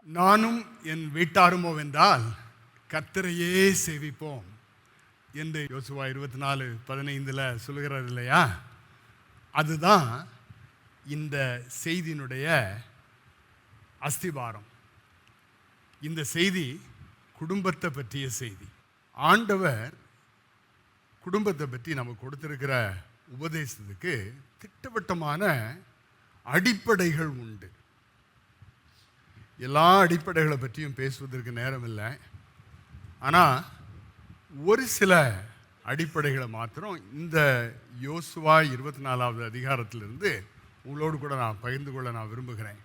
நானும் என் வீட்டாருமோ வென்றால் கர்த்தரையே சேவிப்போம் என்று யோசுவா 24:15 சொல்கிறார் இல்லையா? அதுதான் இந்த செய்தியினுடைய அஸ்திபாரம். இந்த செய்தி குடும்பத்தை பற்றிய செய்தி. ஆண்டவர் குடும்பத்தை பற்றி நமக்கு கொடுத்திருக்கிற உபதேசத்துக்கு திட்டவட்டமான அடிப்படைகள் உண்டு. எல்லா அடிப்படைகளை பற்றியும் பேசுவதற்கு நேரம் இல்லை. ஆனால் ஒரு சில அடிப்படைகளை மாத்திரம் இந்த யோசுவா 24வது அதிகாரத்திலிருந்து உங்களோடு கூட நான் பகிர்ந்து கொள்ள நான் விரும்புகிறேன்.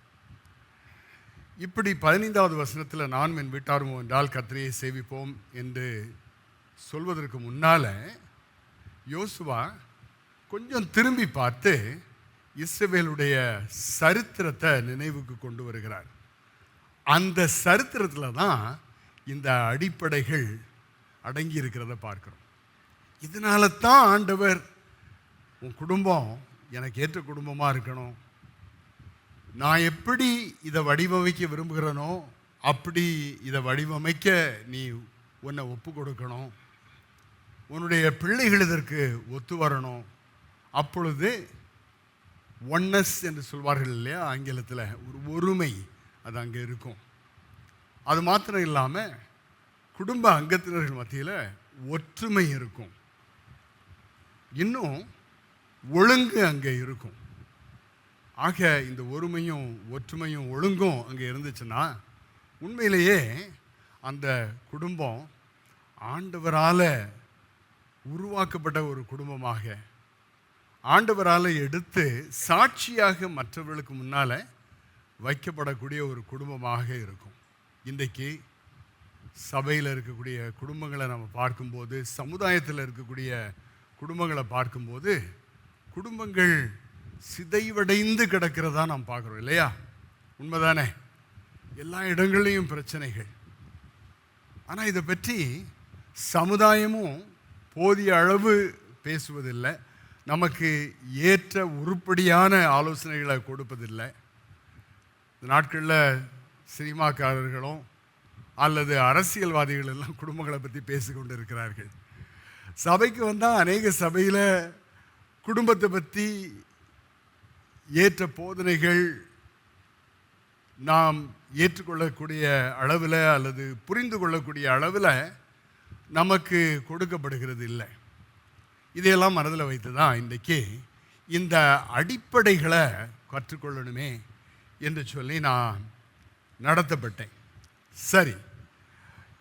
இப்படி 15வது வசனத்தில் நான் என் வீட்டாரும் என்றால் கர்த்தரையை சேவிப்போம் என்று சொல்வதற்கு முன்னால் யோசுவா கொஞ்சம் திரும்பி பார்த்து இஸ்ரவேலுடைய சரித்திரத்தை நினைவுக்கு கொண்டு வருகிறார். அந்த சரித்திரத்தில் தான் இந்த அடிப்படைகள் அடங்கி இருக்கிறத பார்க்குறோம். இதனால தான் ஆண்டவர் உன் குடும்பம் எனக்கு ஏற்ற குடும்பமாக இருக்கணும், நான் எப்படி இதை வடிவமைக்க விரும்புகிறேனோ அப்படி இதை வடிவமைக்க நீ உன்னை ஒப்பு கொடுக்கணும், உன்னுடைய பிள்ளைகள் இதற்கு ஒத்து வரணும். அப்பொழுது ஒன்னஸ் என்று சொல்வார்கள் இல்லையா ஆங்கிலத்தில், ஒரு ஒருமை அது அங்கே இருக்கும். அது மாத்திரம் இல்லாமல் குடும்ப அங்கத்தினர்கள் மத்தியில் ஒற்றுமை இருக்கும், இன்னும் ஒழுங்கு அங்கே இருக்கும். ஆக இந்த ஒருமையும் ஒற்றுமையும் ஒழுங்கும் அங்கே இருந்துச்சுன்னா உண்மையிலேயே அந்த குடும்பம் ஆண்டவரால் உருவாக்கப்பட்ட ஒரு குடும்பமாக, ஆண்டவரால் எடுத்து சாட்சியாக மற்றவர்களுக்கு முன்னால் வைக்கப்படக்கூடிய ஒரு குடும்பமாக இருக்கும். இன்றைக்கு சபையில் இருக்கக்கூடிய குடும்பங்களை நம்ம பார்க்கும்போது, சமுதாயத்தில் இருக்கக்கூடிய குடும்பங்களை பார்க்கும்போது குடும்பங்கள் சிதைவடைந்து கிடக்கிறதா நாம் பார்க்குறோம் இல்லையா? உண்மைதானே? எல்லா இடங்கள்லையும் பிரச்சனைகள். ஆனால் இதை பற்றி சமுதாயமும் போதிய அளவு பேசுவதில்லை, நமக்கு ஏற்ற உருப்படியான ஆலோசனைகளை கொடுப்பதில்லை. இந்த நாட்களில் சினிமாக்காரர்களும் அல்லது அரசியல்வாதிகள் எல்லாம் குடும்பங்களை பற்றி பேசிக்கொண்டு இருக்கிறார்கள். சபைக்கு வந்தால் அநேக சபையில் குடும்பத்தை பற்றி ஏற்ற போதனைகள் நாம் ஏற்றுக்கொள்ளக்கூடிய அளவில் அல்லது புரிந்து கொள்ளக்கூடிய அளவில் நமக்கு கொடுக்கப்படுகிறது இல்லை. இதையெல்லாம் மனதில் வைத்து தான் இன்றைக்கி இந்த அடிப்படைகளை கற்றுக்கொள்ளணுமே என்று சொல்லி நான் நடத்தப்பட்டேன். சரி,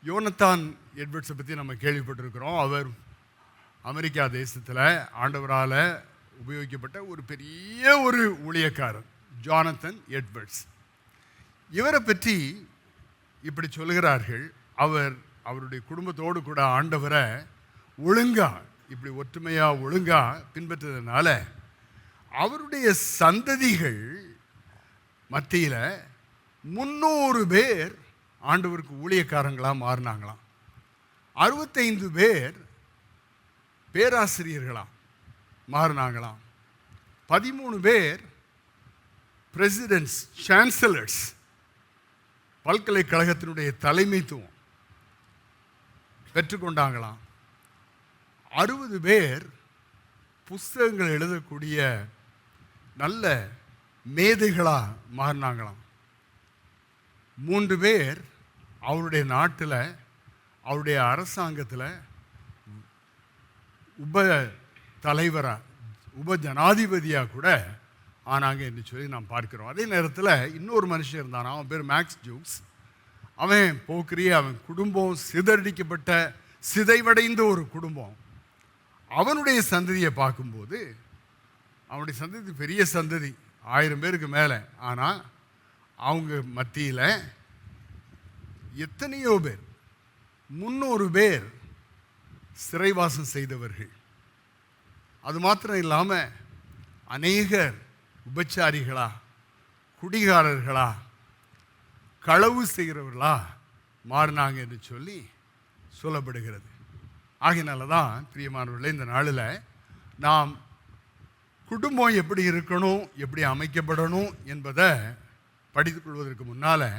யோனத்தான் எட்வர்ட்ஸை பற்றி நம்ம கேள்விப்பட்டிருக்கிறோம். அவர் அமெரிக்கா தேசத்தில் ஆண்டவரால் உபயோகிக்கப்பட்ட ஒரு பெரிய ஒரு ஊழியக்காரர், ஜானத்தன் எட்வர்ட்ஸ். இவரை பற்றி இப்படி சொல்கிறார்கள், அவருடைய குடும்பத்தோடு கூட ஆண்டவரை ஒழுங்காக இப்படி ஒற்றுமையாக ஒழுங்காக பின்பற்றதுனால அவருடைய சந்ததிகள் மத்தியில் 300 பேர் ஆண்டவருக்கு ஊழியக்காரங்களாக மாறினாங்களாம். 65 பேர் பேராசிரியர்களாக மாறினாங்களாம். 13 பேர் பிரசிடென்ட்ஸ், சான்சலர்ஸ், பல்கலைக்கழகத்தினுடைய தலைமைத்துவம் பெற்றுக்கொண்டாங்களாம். 60 பேர் புஸ்தகங்கள் எழுதக்கூடிய நல்ல மேதைகளாக மாறினாங்களாம். 3 பேர் அவருடைய நாட்டில் அவருடைய அரசாங்கத்தில் உப தலைவராக, உப ஜனாதிபதியாக கூட ஆனாங்க என்று சொல்லி நாம் பார்க்கிறோம். அதே நேரத்தில் இன்னொரு மனுஷன் இருந்தான், அவன் பேர் மேக்ஸ் ஜூக்ஸ். அவன் போக்கிரி, அவன் குடும்பம் சிதறடிக்கப்பட்ட சிதைவடைந்த ஒரு குடும்பம். அவனுடைய சந்ததியை பார்க்கும்போது அவனுடைய சந்ததி பெரிய சந்ததி, 1000 பேருக்கு மேலே. ஆனால் அவங்க மத்தியில் எத்தனையோ பேர், 300 பேர் சிறைவாசம் செய்தவர்கள். அது மாத்திரம் இல்லாமல் அநேகர் உபச்சாரிகளா, குடிகாரர்களா, களவு செய்கிறவர்களா மாறினாங்க என்று சொல்லி சொல்லப்படுகிறது. ஆகையினால தான் பிரியமானவர்களே, இந்த நாளில் நாம் குடும்பம் எப்படி இருக்கணும், எப்படி அமைக்கப்படணும் என்பதை படித்துக் கொள்வதற்கு முன்னால்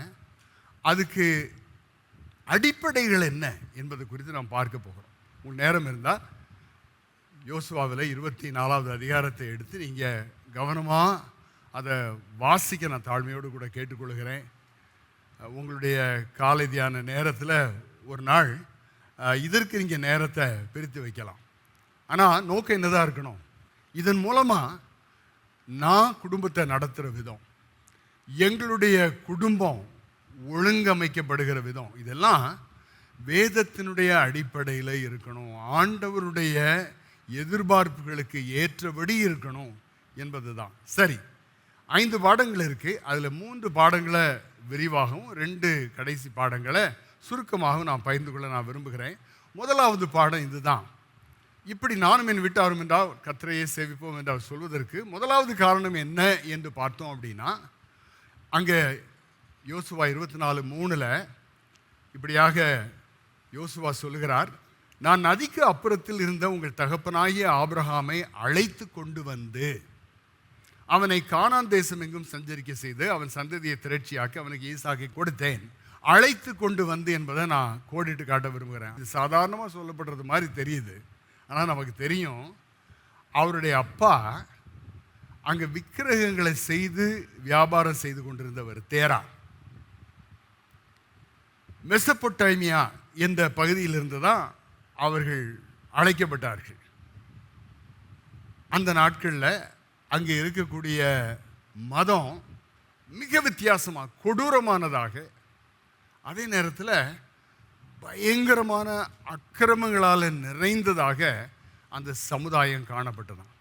அதுக்கு அடிப்படைகள் என்ன என்பது குறித்து நாம் பார்க்க போகிறோம். உங்கள் நேரம் இருந்தால் யோசுவாவில் 24வது அதிகாரத்தை எடுத்து நீங்கள் கவனமாக அதை வாசிக்க நான் தாழ்மையோடு கூட கேட்டுக்கொள்கிறேன். உங்களுடைய காலை தியான நேரத்தில் ஒரு நாள் இதற்கு நீங்கள் நேரத்தை பிரித்து வைக்கலாம். ஆனால் நோக்கம் என்னதான் இருக்கணும்? இதன் மூலமாக நான் குடும்பத்தை நடத்துகிற விதம், எங்களுடைய குடும்பம் ஒழுங்கமைக்கப்படுகிற விதம், இதெல்லாம் வேதத்தினுடைய அடிப்படையில் இருக்கணும், ஆண்டவருடைய எதிர்பார்ப்புகளுக்கு ஏற்றபடி இருக்கணும் என்பது தான். சரி, 5 பாடங்கள் இருக்குது. அதில் 3 பாடங்களை விரிவாகவும் 2 கடைசி பாடங்களை சுருக்கமாகவும் நான் பகிர்ந்து கொள்ள நான் விரும்புகிறேன். முதலாவது பாடம் இதுதான். இப்படி நானும் என் வீட்டாரும் என்றால் கர்த்தரையே சேவிப்போம் என்றால் சொல்வதற்கு முதலாவது காரணம் என்ன என்று பார்த்தோம் அப்படின்னா, அங்கே யோசுவா 24:3 இப்படியாக யோசுவா சொல்லுகிறார், நான் நதிக்கு அப்புறத்தில் இருந்த உங்கள் தகப்பனாகிய ஆபிரகாமை அழைத்து கொண்டு வந்து அவனை கானான் தேசம் எங்கும் சஞ்சரிக்க செய்து அவன் சந்ததியை திரட்சியாக்கி அவனுக்கு ஈசாக்கை கொடுத்தேன். அழைத்து கொண்டு வந்து என்பதை நான் கோடிட்டு காட்ட விரும்புகிறேன். இது சாதாரணமாக சொல்லப்படுறது மாதிரி தெரியுது. ஆனால் நமக்கு தெரியும், அவருடைய அப்பா அங்கே விக்கிரகங்களை செய்து வியாபாரம் செய்து கொண்டிருந்தவர். தேரா மெசபொட்டாமியா என்ற பகுதியிலிருந்து தான் அவர்கள் அழைக்கப்பட்டார்கள். அந்த நாட்களில் அங்கே இருக்கக்கூடிய மதம் மிக வித்தியாசமாக கொடூரமானதாக, அதே நேரத்தில் பயங்கரமான அக்கிரமங்களால் நிறைந்ததாக அந்த சமுதாயம் காணப்பட்டதான்.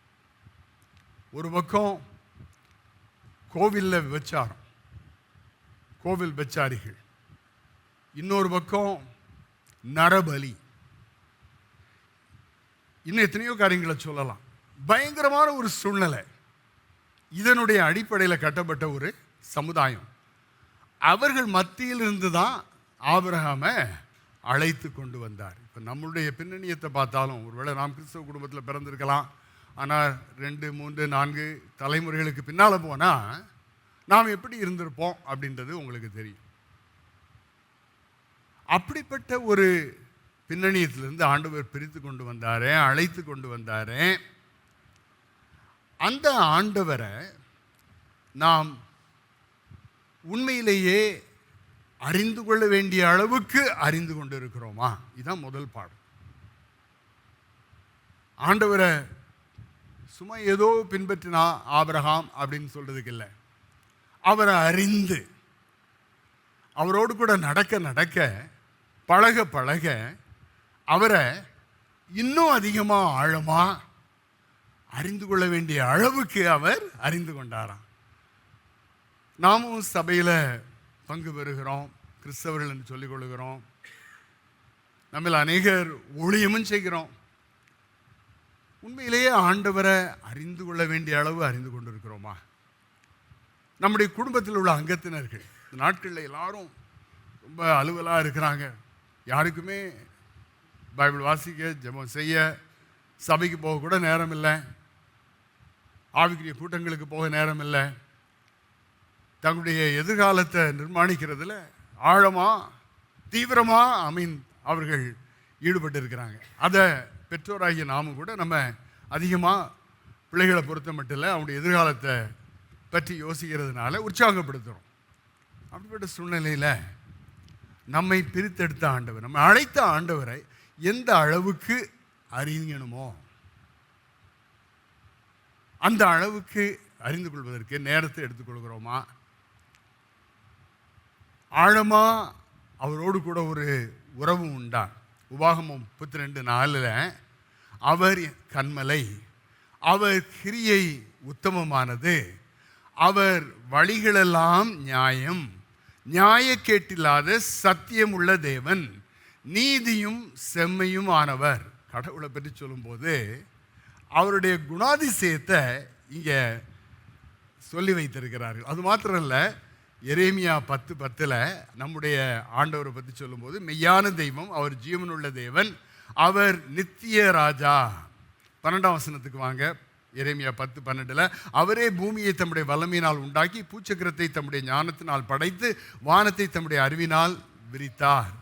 ஒரு பக்கம் கோவிலில் விபச்சாரம், கோவில் விபச்சாரிகள், இன்னொரு பக்கம் நரபலி, இன்னும் எத்தனையோ காரியங்களை சொல்லலாம். பயங்கரமான ஒரு சூழ்நிலை. இதனுடைய அடிப்படையில் கட்டப்பட்ட ஒரு சமுதாயம். அவர்கள் மத்தியில் இருந்து தான் ஆபிரகாமை அழைத்து கொண்டு வந்தார். இப்போ நம்மளுடைய பின்னணியத்தை பார்த்தாலும் ஒருவேளை நாம் கிறிஸ்தவ குடும்பத்தில் பிறந்திருக்கலாம், ஆனால் 2, 3, 4 தலைமுறைகளுக்கு பின்னால் போனால் நாம் எப்படி இருந்திருப்போம் அப்படின்றது உங்களுக்கு தெரியும். அப்படிப்பட்ட ஒரு பின்னணியத்திலிருந்து ஆண்டவர் பிரித்து கொண்டு வந்தாரே, அழைத்து கொண்டு வந்தாரே. அந்த ஆண்டவரை நாம் உண்மையிலேயே அறிந்து கொள்ள வேண்டிய அளவுக்கு அறிந்து கொண்டு இருக்கிறோமா? இதுதான் முதல் பாடம். ஆண்டவரை சும்மா ஏதோ பின்பற்றினா ஆபிரகாம் அப்படின்னு சொல்றதுக்கு இல்லை, அவரை அறிந்து அவரோடு கூட நடக்க நடக்க பழக பழக அவரை இன்னும் அதிகமாக ஆழமாக அறிந்து கொள்ள வேண்டிய அளவுக்கு அவர் அறிந்து கொண்டாராம். நாமும் சபையில் பங்கு பெறுகிறோம், கிறிஸ்தவர்கள் என்று சொல்லிக் கொள்கிறோம், நம்மில் அநேகர் ஊழியமும் செய்கிறோம். உண்மையிலேயே ஆண்டவரை அறிந்து கொள்ள வேண்டிய அளவு அறிந்து கொண்டிருக்கிறோமா? நம்முடைய குடும்பத்தில் உள்ள அங்கத்தினர்கள் இந்த நாட்களில் எல்லாரும் ரொம்ப அலுவலாக இருக்கிறாங்க. யாருக்குமே பைபிள் வாசிக்க, ஜெபம் செய்ய, சபைக்கு போக கூட நேரம் இல்லை, ஆவிக்குரிய கூட்டங்களுக்கு போக நேரம் இல்லை. தங்களுடைய எதிர்காலத்தை நிர்மாணிக்கிறதுல ஆழமாக தீவிரமாக அவர்கள் ஈடுபட்டு இருக்கிறாங்க. அதை பெற்றோராகிய நாமும் கூட நம்ம அதிகமாக பிள்ளைகளை பொறுத்த மட்டும் இல்லை, அவங்களுடைய எதிர்காலத்தை பற்றி யோசிக்கிறதுனால உற்சாகப்படுத்துகிறோம். அப்படிப்பட்ட சூழ்நிலையில் நம்மை பிரித்தெடுத்த ஆண்டவர், நம்ம அழைத்த ஆண்டவரை எந்த அளவுக்கு அறியணுமோ அந்த அளவுக்கு அறிந்து கொள்வதற்கு நேரத்தை எடுத்துக்கொள்கிறோமா? ஆழமாக அவரோடு கூட ஒரு உறவு உண்டா? உபாகமம் 32:4 அவர் கன்மலை, அவர் கிரியை உத்தமமானது, அவர் வழிகளெல்லாம் நியாயம், நியாயக்கேட்டில்லாத சத்தியம் உள்ள தேவன், நீதியும் செம்மையும் ஆனவர். கடவுளை பற்றி சொல்லும்போது அவருடைய குணாதிசயத்தை இங்கே சொல்லி வைத்திருக்கிறார்கள். அது மாத்திரம் இல்லை, எரேமியா 10:10 நம்முடைய ஆண்டவரை பற்றி சொல்லும்போது மெய்யான தெய்வம், அவர் ஜீவனுள்ள தேவன், அவர் நித்திய ராஜா. 12ஆம் வசனத்துக்கு வாங்க. எரேமியா 10:12 அவரே பூமியை தம்முடைய வல்லமையினால் உண்டாக்கி பூச்சக்கரத்தை தம்முடைய ஞானத்தினால் படைத்து வானத்தை தம்முடைய அறிவினால் விரித்தார்.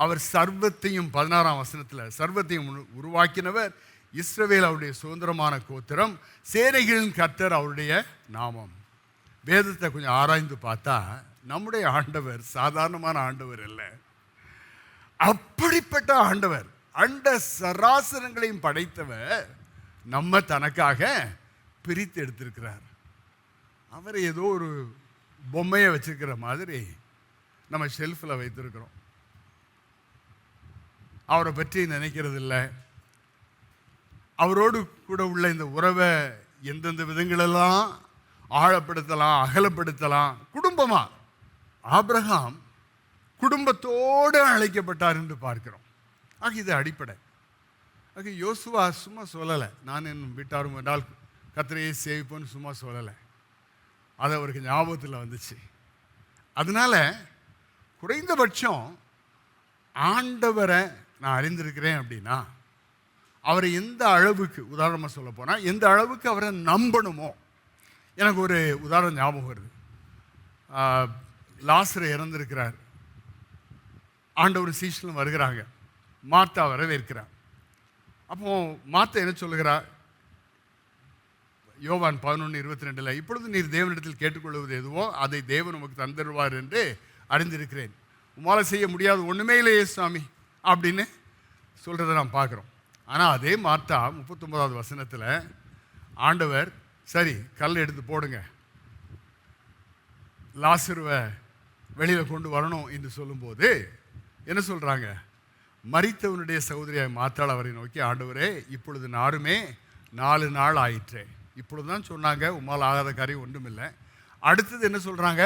அவர் சர்வத்தையும் 16ஆம் வசனத்தில் சர்வத்தையும் உருவாக்கினவர். இஸ்ரவேல் அவருடைய சுதந்திரமான கோத்திரம். சேனைகளின் கர்த்தர் அவருடைய நாமம். வேதத்தை கொஞ்சம் ஆராய்ந்து பார்த்தா நம்முடைய ஆண்டவர் சாதாரணமான ஆண்டவர் அல்ல. அப்படிப்பட்ட ஆண்டவர், அண்ட சராசரங்களையும் படைத்தவர் நம்ம தனக்காக பிரித்து எடுத்திருக்கிறார். அவர் ஏதோ ஒரு பொம்மையை வச்சிருக்கிற மாதிரி நம்ம ஷெல்ஃபில் வைத்திருக்கிறோம். அவரை பற்றி நினைக்கிறது இல்லை. அவரோடு கூட உள்ள இந்த உறவை எந்தெந்த விதங்களெல்லாம் ஆழப்படுத்தலாம், அகலப்படுத்தலாம். குடும்பமா ஆபிரகாம் குடும்பத்தோடு அழைக்கப்பட்டார் என்று பார்க்கிறோம். ஆக இது அடிப்படை. ஆக யோசுவா சும்மா சொல்லலை, நான் என் வீட்டாரும் என்றால் கர்த்தரையே சேவிப்போன்னு சும்மா சொல்லலை. அது அவருக்கு ஞாபகத்தில் வந்துச்சு. அதனால குறைந்தபட்சம் ஆண்டவரை நான் அறிந்திருக்கிறேன் அப்படின்னா அவரை எந்த அளவுக்கு, உதாரணமாக சொல்ல போனால் எந்த அளவுக்கு அவரை நம்பணுமோ. எனக்கு ஒரு உதாரணம் ஞாபகம் வருது. லாசரு இறந்திருக்கிறார். ஆண்டவர் சீஷலும் வருகிறாங்க. மார்த்தா வரவேற்கிறார். அப்போ மார்த்தா என்ன சொல்லுகிறார்? யோவான் 11:22 இப்பொழுது நீர் தேவனிடத்தில் கேட்டுக்கொள்வது எதுவோ அதை தேவன் உமக்கு தந்துடுவார் என்று அறிந்திருக்கிறேன். உமால செய்ய முடியாது ஒன்றுமே இல்லையே சுவாமி அப்படின்னு சொல்கிறத நாம் பார்க்குறோம். ஆனால் அதே மார்த்தா 39வது வசனத்தில் ஆண்டவர் சரி கல் எடுத்து போடுங்க, லாசருவை வெளியில் கொண்டு வரணும் என்று சொல்லும்போது என்ன சொல்கிறாங்க? மரித்தவனுடைய சகோதரியாய் மாத்தாள் அவரை நோக்கி, ஆண்டவரே இப்பொழுது நாருமே 4 நாள் ஆயிற்றே. இப்பொழுது தான் சொன்னாங்க, உம்மால் ஆகாத காரியம் ஒன்றும் இல்லை. அடுத்தது என்ன சொல்கிறாங்க?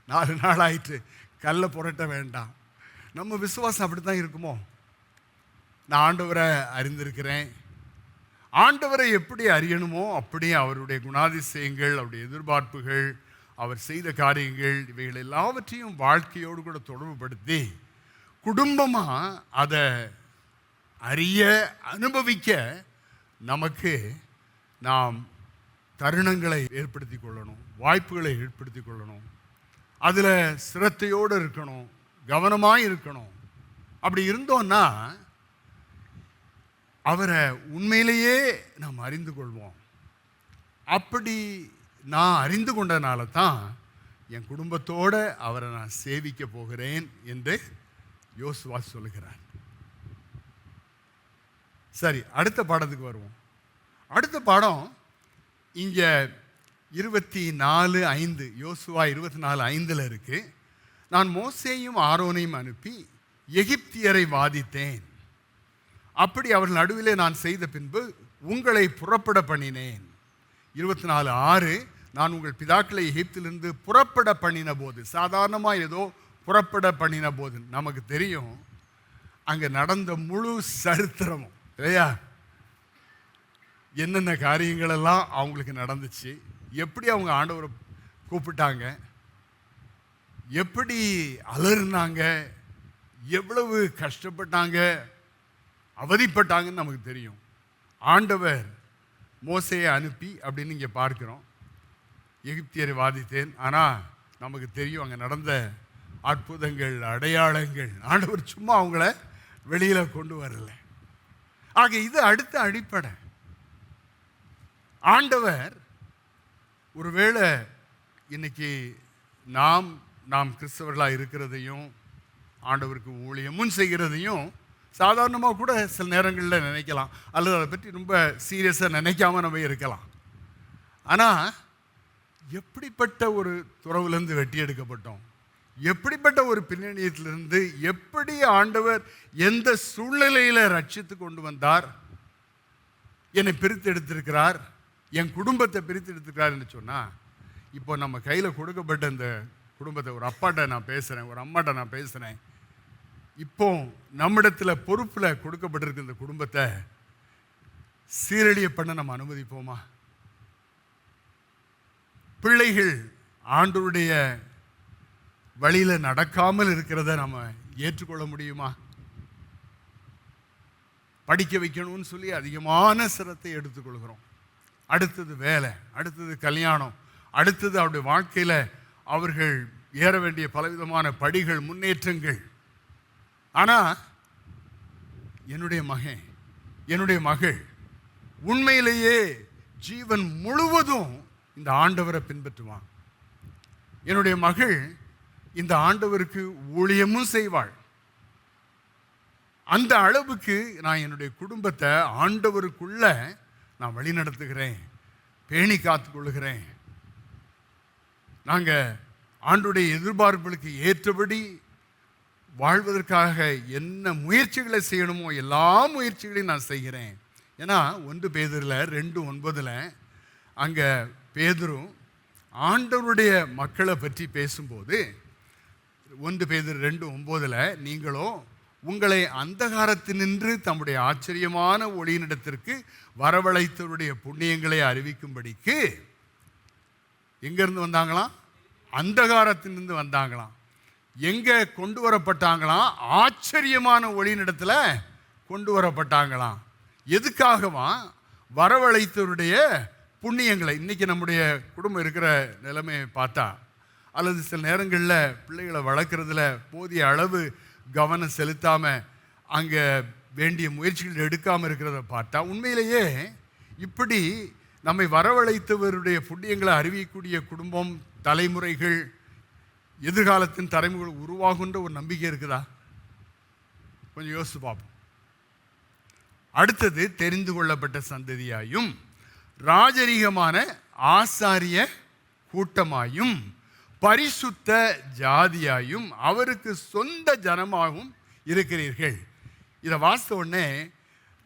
4 நாள் ஆயிற்று, கல்லை புரட்ட வேண்டாம். நம்ம விசுவாசம் அப்படி தான் இருக்குமோ? நான் ஆண்டவரை அறிந்திருக்கிறேன். ஆண்டவரை எப்படி அறியணுமோ அப்படியே அவருடைய குணாதிசயங்கள், அவருடைய எதிர்பார்ப்புகள், அவர் செய்த காரியங்கள், இவைகள் எல்லாவற்றையும் வாழ்க்கையோடு கூட தொடர்புபடுத்தி குடும்பமாக அதை அறிய அனுபவிக்க நமக்கு நாம் தருணங்களை ஏற்படுத்தி கொள்ளணும், வாய்ப்புகளை ஏற்படுத்தி கொள்ளணும். அதில் சிரத்தையோடு இருக்கணும், கவனமாக இருக்கணும். அப்படி இருந்தோன்னா அவரை உண்மையிலேயே நாம் அறிந்து கொள்வோம். அப்படி நான் அறிந்து கொண்டனால தான் என் குடும்பத்தோடு அவரை நான் சேவிக்க போகிறேன் என்று யோசுவா சொல்லுகிறார். சரி, அடுத்த பாடத்துக்கு வருவோம். அடுத்த பாடம் இங்கே 24:5 யோசுவா 24:5 இருக்கு. நான் மோசேயும் ஆரோனையும் அனுப்பி எகிப்தியரை வாதித்தேன். அப்படி அவர்கள் நடுவிலே நான் செய்த பின்பு உங்களை புறப்பட பண்ணினேன். 24:6 நான் உங்கள் பிதாக்களை எகிப்திலிருந்து புறப்பட பண்ணின போது, சாதாரணமாக ஏதோ புறப்பட பண்ணின போது நமக்கு தெரியும் அங்கே நடந்த முழு சரித்திரமும் இல்லையா? என்னென்ன காரியங்களெல்லாம் அவங்களுக்கு நடந்துச்சு, எப்படி அவங்க ஆண்டவரை கூப்பிட்டாங்க, எப்படி அலறினாங்க, எவ்வளவு கஷ்டப்பட்டாங்க, அவதிப்பட்டாங்கன்னு நமக்கு தெரியும். ஆண்டவர் மோசேயை அனுப்பி அப்படின்னு இங்கே பார்க்கிறோம். எகிப்தியரை வாதித்தேன். ஆனால் நமக்கு தெரியும் அங்கே நடந்த அற்புதங்கள், அடையாளங்கள். ஆண்டவர் சும்மா அவங்கள வெளியில் கொண்டு வரல. ஆக இது அடுத்த அடிப்படை. ஆண்டவர் ஒருவேளை இன்னைக்கு நாம் கிறிஸ்தவர்களாக இருக்கிறதையும் ஆண்டவருக்கு ஊழியமும் செய்கிறதையும் சாதாரணமாக கூட சில நேரங்களில் நினைக்கலாம், அல்லது அதை பற்றி ரொம்ப சீரியஸாக நினைக்காம நம்ம இருக்கலாம். ஆனால் எப்படிப்பட்ட ஒரு துறவுலேருந்து வெட்டி எடுக்கப்பட்டோம், எப்படிப்பட்ட ஒரு பின்னணியத்திலிருந்து எப்படி ஆண்டவர் எந்த சூழ்நிலையில் ரட்சித்து கொண்டு வந்தார், என்னை பிரித்து எடுத்திருக்கிறார், என் குடும்பத்தை பிரித்து எடுத்திருக்கிறார் என்று சொன்னால், இப்போ நம்ம கையில் கொடுக்கப்பட்ட இந்த குடும்பத்தை, ஒரு அப்பாட்ட நான் பேசுகிறேன், ஒரு அம்மாட்ட நான் பேசுகிறேன், இப்போ நம்மிடத்தில் பொறுப்பில் கொடுக்கப்பட்டிருக்க இந்த குடும்பத்தை சீரழிய பண்ண நம்ம அனுமதிப்போமா? பிள்ளைகள் ஆண்டவருடைய வழியில் நடக்காமல் இருக்கிறத நம்ம ஏற்றுக்கொள்ள முடியுமா? படிக்க வைக்கணும்னு சொல்லி அதிகமான சிரத்தை எடுத்துக்கொள்கிறோம். அடுத்தது வேலை, அடுத்தது கல்யாணம், அடுத்தது அவருடைய வாழ்க்கையில் அவர்கள் ஏற வேண்டிய பலவிதமான படிகள், முன்னேற்றங்கள். ஆனால் என்னுடைய மகன், என்னுடைய மகள் உண்மையிலேயே ஜீவன் முழுவதும் இந்த ஆண்டவரை பின்பற்றுவான். என்னுடைய மகள் இந்த ஆண்டவருக்கு ஊழியமும் செய்வாள். அந்த அளவுக்கு நான் என்னுடைய குடும்பத்தை ஆண்டவருக்குள்ள நான் வழி நடத்துகிறேன், பேணி காத்துக்கொள்ளுகிறேன். நாங்கள் ஆண்டவருடைய எதிர்பார்ப்புகளுக்கு ஏற்றபடி வாழ்வதற்காக என்ன முயற்சிகளை செய்யணுமோ எல்லா முயற்சிகளையும் நான் செய்கிறேன். ஏன்னா 1 பேதுருல 2:9 அங்கே பேதுரு ஆண்டவருடைய மக்களை பற்றி பேசும்போது 1 பேதுரு 2:9 நீங்களோ உங்களை அந்தகாரத்தினின்று தம்முடைய ஆச்சரியமான ஒளியினிடத்திற்கு வரவழைத்தவருடைய புண்ணியங்களை அறிவிக்கும்படிக்கு எங்கேருந்து வந்தாங்களாம்? அந்தகாரத்திலிருந்து வந்தாங்களாம். எங்கே கொண்டு வரப்பட்டாங்களாம்? ஆச்சரியமான ஒளியினிடத்தில் கொண்டு வரப்பட்டாங்களாம். எதுக்காகவா? வரவழைத்தவருடைய புண்ணியங்களை. இன்றைக்கி நம்முடைய குடும்பம் இருக்கிற நிலைமையை பார்த்தா, அல்லது சில நேரங்களில் பிள்ளைகளை வளர்க்குறதுல போதிய அளவு கவனம் செலுத்தாமல் அங்கே வேண்டிய முயற்சிகள் எடுக்காமல் இருக்கிறத பார்த்தா, உண்மையிலேயே இப்படி நம்மை வரவழைத்தவருடைய புண்ணியங்களை அறிவிக்கக்கூடிய குடும்பம், தலைமுறைகள், எதிர்காலத்தின் தலைமுறைகள் உருவாகுன்ற ஒரு நம்பிக்கை இருக்குதா? கொஞ்சம் யோசித்து பார்ப்போம். அடுத்தது தெரிந்து கொள்ளப்பட்ட சந்ததியாயும் ராஜரீகமான ஆசாரிய கூட்டமாயும் பரிசுத்த ஜாதியாயும் அவருக்கு சொந்த ஜனமாகவும் இருக்கிறீர்கள். இதை வாசித்த உடனே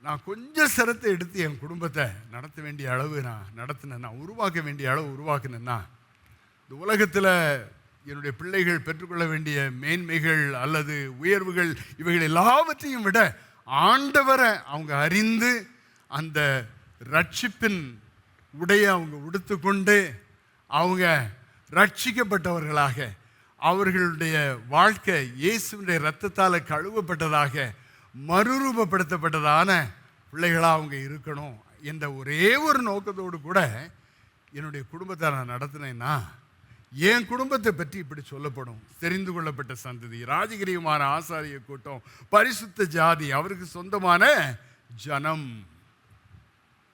நான் கொஞ்சம் சிரத்தை எடுத்து என் குடும்பத்தை நடத்த வேண்டிய அளவு நான் நடத்தினேன்னா, உருவாக்க வேண்டிய அளவு உருவாக்குனேன்னா, இந்த உலகத்தில் என்னுடைய பிள்ளைகள் பெற்றுக்கொள்ள வேண்டிய மேன்மைகள் அல்லது உயர்வுகள் இவைகள் எல்லாவற்றையும் விட ஆண்டவரை அவங்க அறிந்து அந்த ரட்சிப்பின் உடைய அவங்க உடுத்துக்கொண்டு அவங்க ரட்சிக்கப்பட்டவர்களாக, அவர்களுடைய வாழ்க்கை இயேசுவினுடைய இரத்தத்தால் கழுவப்பட்டதாக, மறுரூபப்படுத்தப்பட்டதான பிள்ளைகளாக அவங்க இருக்கணும் என்ற ஒரே ஒரு நோக்கத்தோடு கூட என்னுடைய குடும்பத்தை நான் நடத்தினேன்னா, என் குடும்பத்தை பற்றி இப்படி சொல்லப்படும். தெரிந்து கொள்ளப்பட்ட சந்ததி, ராஜகிரியமான ஆசாரிய கூட்டம், பரிசுத்த ஜாதி, அவருக்கு சொந்தமான ஜனம்.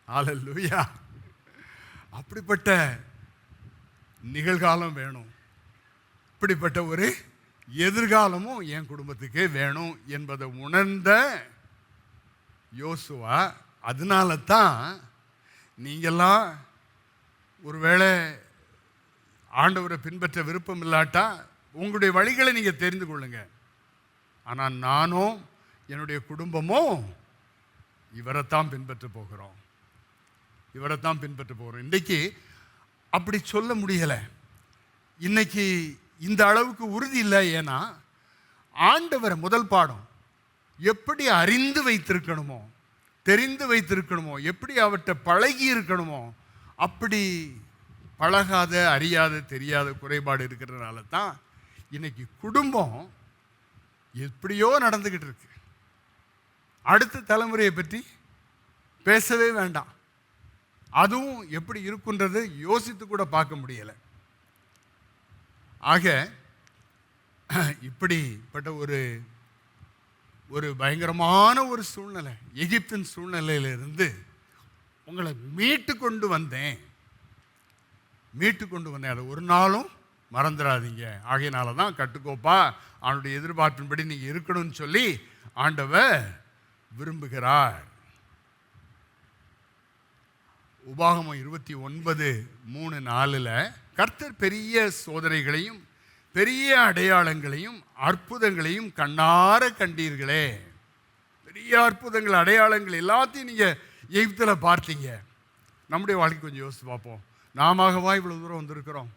ஹல்லேலூயா! அப்படிப்பட்ட நிகழ்காலம் வேணும், இப்படிப்பட்ட ஒரு எதிர்காலமும் என் குடும்பத்துக்கே வேணும் என்பதை உணர்ந்த யோசுவா, அதனால தான் நீங்கள்லாம் ஒருவேளை ஆண்டவரை பின்பற்ற விருப்பம் இல்லாட்டா உங்களுடைய வழிகளை நீங்கள் தெரிந்து கொள்ளுங்க. ஆனால் நானும் என்னுடைய குடும்பமும் இவரைத்தான் பின்பற்ற போகிறோம், இவரைத்தான் பின்பற்ற போகிறோம். இன்றைக்கி அப்படி சொல்ல முடியலை. இன்னைக்கு இந்த அளவுக்கு உறுதி இல்லை. ஏன்னா ஆண்டவரை முதல் பாடம் எப்படி அறிந்து வைத்திருக்கணுமோ, தெரிந்து வைத்திருக்கணுமோ, எப்படி அவர்கிட்ட பழகி இருக்கணுமோ, அப்படி பழகாத, அறியாத, தெரியாத குறைபாடு இருக்கிறதுனால தான் இன்னைக்கு குடும்பம் எப்படியோ நடந்துக்கிட்டு இருக்கு. அடுத்த தலைமுறையை பற்றி பேசவே வேண்டாம். அதுவும் எப்படி இருக்குன்றது யோசித்து கூட பார்க்க முடியலை. ஆக இப்படிப்பட்ட ஒரு பயங்கரமான ஒரு சூழ்நிலை, எகிப்தின் சூழ்நிலையிலிருந்து உங்களை மீட்டு கொண்டு வந்தேன். அதை ஒரு நாளும் மறந்துடாதீங்க. ஆகையினால தான் கட்டுக்கோப்பா அவனுடைய எதிர்பார்ப்பின்படி நீங்கள் இருக்கணும்னு சொல்லி ஆண்டவர் விரும்புகிறார். உபாகமம் 29:3-4 கர்த்தர் பெரிய சோதனைகளையும் பெரிய அடையாளங்களையும் அற்புதங்களையும் கண்ணார கண்டீர்களே. பெரிய அற்புதங்கள், அடையாளங்கள் எல்லாத்தையும் நீங்கள் எகிப்தில் பார்த்தீங்க. நம்முடைய வாழ்க்கை கொஞ்சம் யோசித்து பார்ப்போம். நாமவா இவ்வளோ தூரம் வந்திருக்கிறோம்?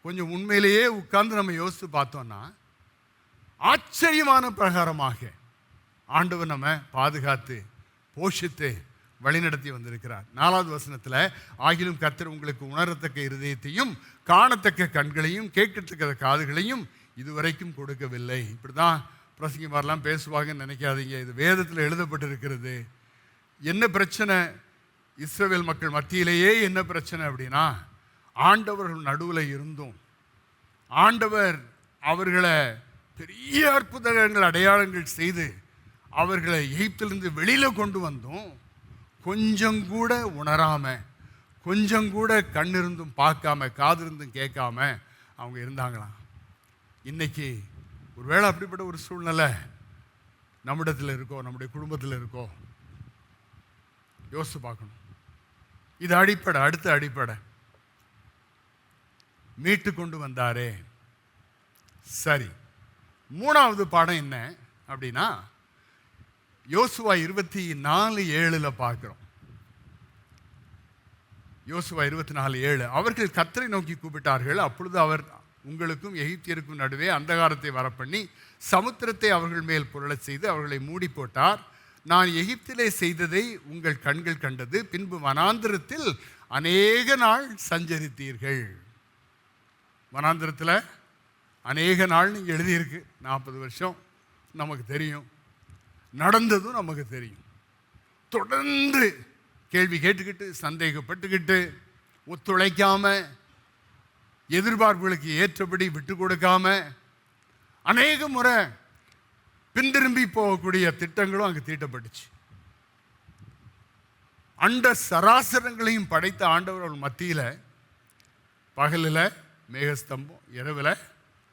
கொஞ்சம் உண்மையிலேயே உட்கார்ந்து நம்ம யோசித்து பார்த்தோன்னா, ஆச்சரியமான பிரகாரமாக ஆண்டவர் நம்ம பாதுகாத்து போஷித்து வழிநடத்தி வந்திருக்கிறார். 4வது வசனத்தில், ஆகிலும் கர்த்தர் உங்களுக்கு உணரத்தக்க இருதயத்தையும் காணத்தக்க கண்களையும் கேட்கத்தக்க காதுகளையும் இதுவரைக்கும் கொடுக்கவில்லை. இப்படி தான் பிரசங்கிமாரெலாம் பேசுவாங்கன்னு நினைக்காதீங்க. இது வேதத்தில் எழுதப்பட்டிருக்கிறது. என்ன பிரச்சனை? இஸ்ரவேல் மக்கள் மத்தியிலேயே என்ன பிரச்சனை அப்படின்னா, ஆண்டவர்கள் நடுவில் இருந்தும் ஆண்டவர் அவர்களை பெரிய அற்புதங்கள் அடையாளங்கள் செய்து அவர்களை எகிப்திலிருந்து வெளியில கொண்டு வந்தோம். கொஞ்சம் கூட உணராம, கொஞ்சம் கூட கண்ணிருந்தும் பார்க்காம, காதிருந்தும் கேட்காம அவங்க இருந்தாங்களாம். இன்னைக்கு ஒருவேளை அப்படிப்பட்ட ஒரு சூழ்நிலை நம்மிடத்தில் இருக்கோ, நம்முடைய குடும்பத்தில் இருக்கோ, யோசித்து பார்க்கணும். இது அடிப்படை. அடுத்த அடிப்படை, மீட்டு கொண்டு வந்தாரே. சரி, மூணாவது பாடம் என்ன அப்படின்னா, யோசுவா 24:7 பார்க்கிறோம். யோசுவா 24:7, அவர்கள் கர்த்தரை நோக்கி கூப்பிட்டார்கள். அப்பொழுது அவர் உங்களுக்கும் எகிப்தியருக்கும் நடுவே அந்தகாரத்தை வரப்பண்ணி சமுத்திரத்தை அவர்கள் மேல் புரளச் செய்து அவர்களை மூடி போட்டார். நான் எகிப்திலே செய்ததை உங்கள் கண்கள் கண்டது. பின்பு வனாந்திரத்தில் அநேக நாள் சஞ்சரித்தீர்கள். வனாந்திரத்தில் அநேக நாள் நீங்கள் எழுதியிருக்கு. 40 வருஷம் நமக்கு தெரியும், நடந்ததும் நமக்கு தெரியும். தொடர்ந்து கேள்வி கேட்டுக்கிட்டு, சந்தேகப்பட்டுக்கிட்டு, ஒத்துழைக்காம, எதிர்பார்ப்புகளுக்கு ஏற்றபடி விட்டு கொடுக்காம, அநேக முறை பின்திரும்பி போகக்கூடிய திட்டங்களும் அங்கே தீட்டப்பட்டுச்சு. அண்ட சராசரங்களையும் படைத்த ஆண்டவர்கள் மத்தியில் பகலில் மேகஸ்தம்பம், இரவில்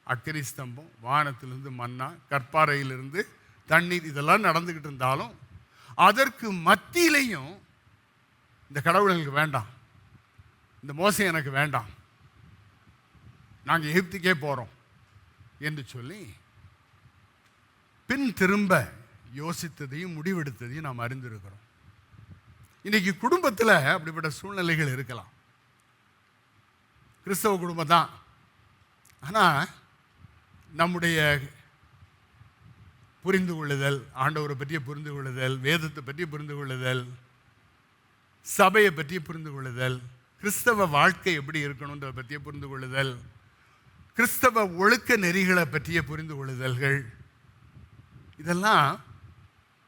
அக்கினி ஸ்தம்பம், வானத்திலிருந்து மன்னா, கற்பாறையிலிருந்து தண்ணீர், இதெல்லாம் நடந்துக்கிட்டு இருந்தாலும் அதற்கு மத்தியிலையும் இந்த கடவுள் எனக்கு வேண்டாம், இந்த மோசம் எனக்கு வேண்டாம், நாங்கள் எகிப்துக்கே போகிறோம் என்று சொல்லி பின் திரும்ப யோசித்ததையும் முடிவெடுத்ததையும் நாம் அறிந்திருக்கிறோம். இன்னைக்கு குடும்பத்தில் அப்படிப்பட்ட சூழ்நிலைகள் இருக்கலாம். கிறிஸ்தவ குடும்பம் தான், ஆனால் நம்முடைய புரிந்து கொள்ளுதல், ஆண்டவரை பற்றிய புரிந்து கொள்ளுதல், வேதத்தை பற்றி புரிந்து கொள்ளுதல், சபையை பற்றி புரிந்து கொள்ளுதல், கிறிஸ்தவ வாழ்க்கை எப்படி இருக்கணுன்றதை பற்றிய புரிந்து கொள்ளுதல், கிறிஸ்தவ ஒழுக்க நெறிகளை பற்றிய புரிந்து கொள்ளுதல்கள், இதெல்லாம்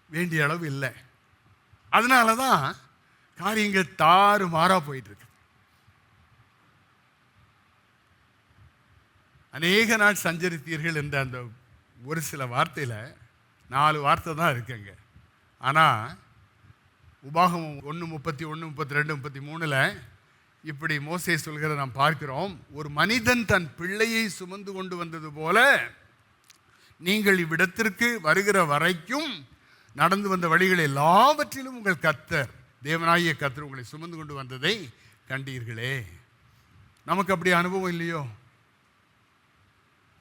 வேண்டிய அளவு இல்லை. அதனால தான் காரியங்கள் தாறுமாறா போயிட்டு இருக்கு. அநேக நாள் சஞ்சரித்தீர்கள் என்ற அந்த ஒரு சில வார்த்தையில் 4 வார்த்தை தான் இருக்குங்க. ஆனால் உபாகமம் 1:31, 32, 33 இப்படி மோசே சொல்கிற நாம் பார்க்கிறோம். ஒரு மனிதன் தன் பிள்ளையை சுமந்து கொண்டு வந்தது போல நீங்கள் இவ்விடத்திற்கு வருகிற வரைக்கும் நடந்து வந்த வழிகள் எல்லாவற்றிலும் உங்கள் கர்த்தர், தேவனாகிய கர்த்தர் உங்களை சுமந்து கொண்டு வந்ததை கண்டீர்களே. நமக்கு அப்படி அனுபவம் இல்லையோ?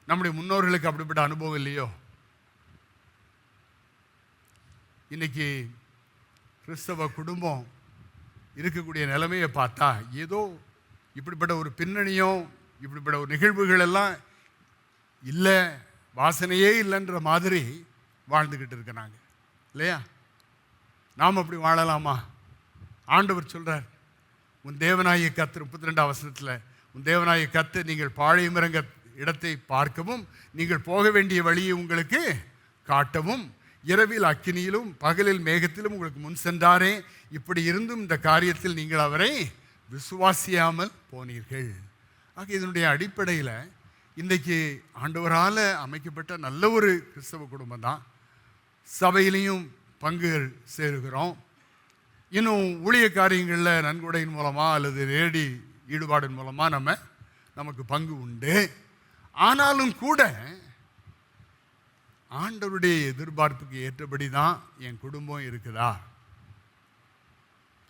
நம்முடைய முன்னோர்களுக்கு அப்படிப்பட்ட அனுபவம் இல்லையோ? இன்னைக்கு கிறிஸ்தவ குடும்பம் இருக்கக்கூடிய நிலைமையை பார்த்தா ஏதோ இப்படிப்பட்ட ஒரு பின்னணியோ, இப்படிப்பட்ட ஒரு நிகழ்வுகள் எல்லாம் இல்லை, வாசனையே இல்லைன்ற மாதிரி வாழ்ந்துக்கிட்டு இருக்கிறாங்க இல்லையா? நாம் அப்படி வாழலாமா? ஆண்டவர் சொல்றார், உன் தேவனாகிய கர்த்தர் 32 வசனத்தில், உன் தேவனாகிய கர்த்தர் நீங்கள் பாளையமிறங்க இடத்தை பார்க்கவும், நீங்கள் போக வேண்டிய வழியை உங்களுக்கு காட்டவும், இரவில் அக்கினியிலும் பகலில் மேகத்திலும் உங்களுக்கு முன் சென்றாரே. இப்படி இருந்தும் இந்த காரியத்தில் நீங்கள் அவரை விசுவாசியாமல் போனீர்கள். ஆக இதனுடைய அடிப்படையில் இன்றைக்கு ஆண்டவரால் அமைக்கப்பட்ட நல்ல ஒரு கிறிஸ்தவ குடும்பம் தான். சபையிலையும் பங்கு சேருகிறோம். இன்னும் ஊழிய காரியங்களில் நன்கொடையின் மூலமாக அல்லது நேரடி ஈடுபாடின் மூலமாக நமக்கு பங்கு உண்டு. ஆனாலும் கூட ஆண்டவருடைய எதிர்பார்ப்புக்கு ஏற்றபடி தான் என் குடும்பம் இருக்குதா?